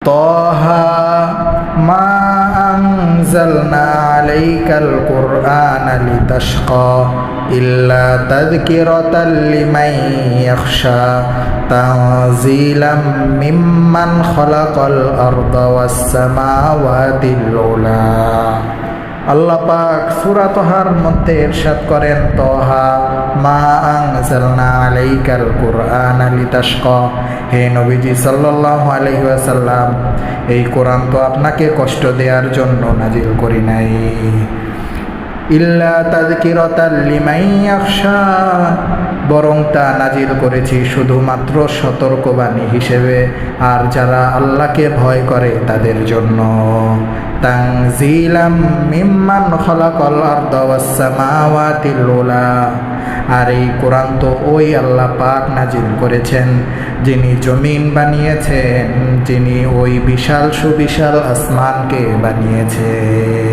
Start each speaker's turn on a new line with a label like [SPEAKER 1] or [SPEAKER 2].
[SPEAKER 1] তাহা মা আনজালনা আলাইকাল কুরআনা লিতাশকা ইল্লা তাযকিরাতাল লিমান ইয়াখশা তানজিলাম মিম্মান খালাকাল আরদা ওয়াস সামাওয়াতিল উলা। আল্লাহ পাক সূরা তাহার মধ্যে ইরশাদ করেন, তাহা মা আনজালনা আলাইকাল কুরআনা লিতাশকা, হে নবীজি সাল্লাল্লাহু আলাইহি ওয়াসাল্লাম, এই কোরআন তো আপনাকে কষ্ট দেওয়ার জন্য নাজিল করি নাই। ইল্লা তাযকিরাতাল লিমান ইয়াখশা, বরং তা নাজিল করেছি শুধুমাত্র সতর্কবাণী হিসেবে, আর যারা আল্লাহকে ভয় করে তাদের জন্য। তানজিলাম মিম্মান খালাকাল আরদা ওয়াস সামাওয়াতিল উলা, আর এই কোরআন তো ওই আল্লাহ পাক নাজিল করেছেন যিনি জমিন বানিয়েছেন, যিনি ওই বিশাল সুবিশাল আসমানকে বানিয়েছেন।